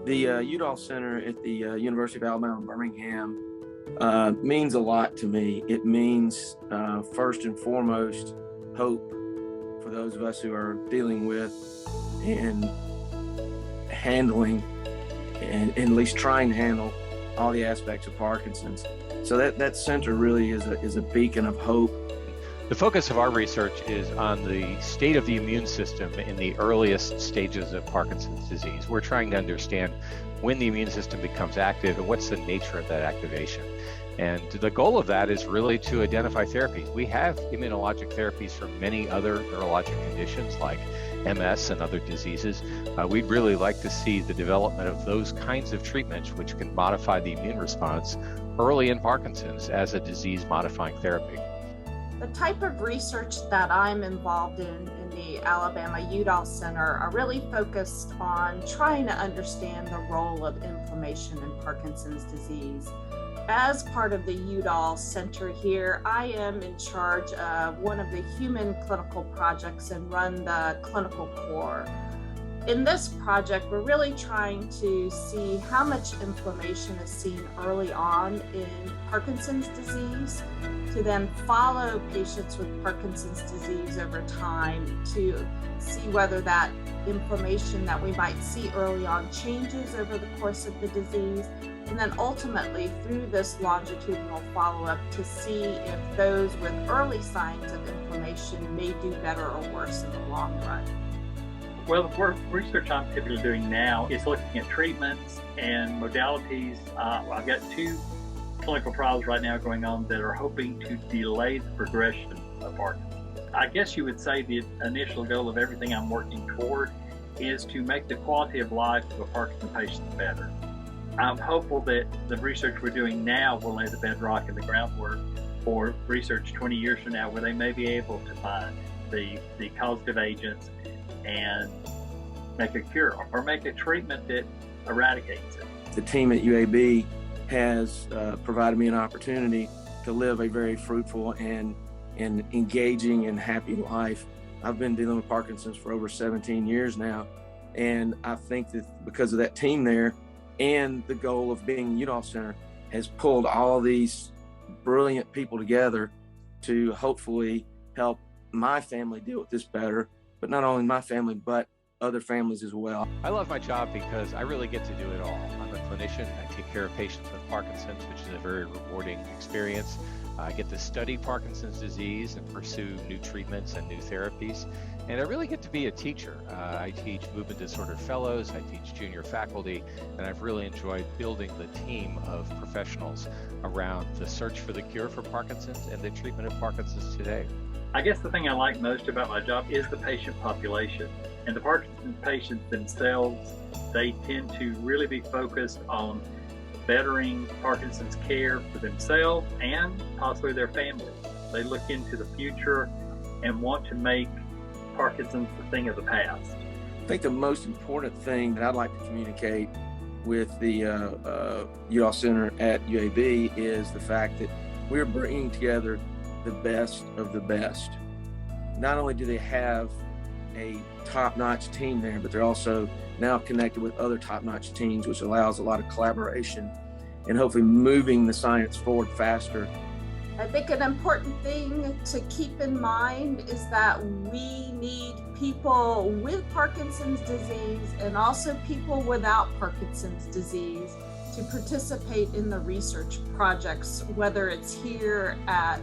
The Udall Center at the University of Alabama, Birmingham means a lot to me. It means, first and foremost, hope for those of us who are dealing with and handling, and at least trying to handle all the aspects of Parkinson's. So that center really is a beacon of hope. The focus of our research is on the state of the immune system in the earliest stages of Parkinson's disease. We're trying to understand when the immune system becomes active and what's the nature of that activation. And the goal of that is really to identify therapies. We have immunologic therapies for many other neurologic conditions like MS and other diseases. We'd really like to see the development of those kinds of treatments which can modify the immune response early in Parkinson's as a disease-modifying therapy. The type of research that I'm involved in the Alabama Udall Center are really focused on trying to understand the role of inflammation in Parkinson's disease. As part of the Udall Center here, I am in charge of one of the human clinical projects and run the clinical core. In this project, we're really trying to see how much inflammation is seen early on in Parkinson's disease, to then follow patients with Parkinson's disease over time to see whether that inflammation that we might see early on changes over the course of the disease, and then ultimately through this longitudinal follow-up to see if those with early signs of inflammation may do better or worse in the long run. Well, the research I'm typically doing now is looking at treatments and modalities. I've got 2 clinical trials right now going on that are hoping to delay the progression of Parkinson's. I guess you would say the initial goal of everything I'm working toward is to make the quality of life of a Parkinson patient better. I'm hopeful that the research we're doing now will lay the bedrock and the groundwork for research 20 years from now where they may be able to find the causative agents and make a cure or make a treatment that eradicates it. The team at UAB has provided me an opportunity to live a very fruitful and engaging and happy life. I've been dealing with Parkinson's for over 17 years now, and I think that because of that team there and the goal of being Udall Center has pulled all these brilliant people together to hopefully help my family deal with this better, but not only my family, but other families as well. I love my job because I really get to do it all. I'm a clinician. I take care of patients with Parkinson's, which is a very rewarding experience. I get to study Parkinson's disease and pursue new treatments and new therapies. And I really get to be a teacher. I teach movement disorder fellows, I teach junior faculty, and I've really enjoyed building the team of professionals around the search for the cure for Parkinson's and the treatment of Parkinson's today. I guess the thing I like most about my job is the patient population. And the Parkinson's patients themselves, they tend to really be focused on bettering Parkinson's care for themselves and possibly their families. They look into the future and want to make Parkinson's the thing of the past. I think the most important thing that I'd like to communicate with the Udall Center at UAB is the fact that we're bringing together the best of the best. Not only do they have a top-notch team there, but they're also now connected with other top-notch teams, which allows a lot of collaboration and hopefully moving the science forward faster. I think an important thing to keep in mind is that we need people with Parkinson's disease and also people without Parkinson's disease to participate in the research projects, whether it's here at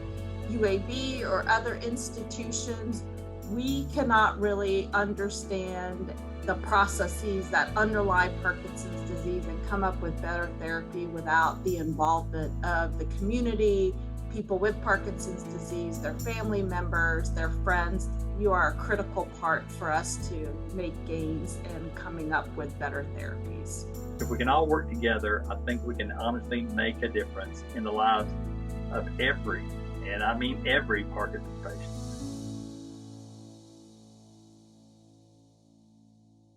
UAB or other institutions. We cannot really understand the processes that underlie Parkinson's disease and come up with better therapy without the involvement of the community, people with Parkinson's disease, their family members, their friends. You are a critical part for us to make gains in coming up with better therapies. If we can all work together, I think we can honestly make a difference in the lives of every, and I mean every Parkinson's patient.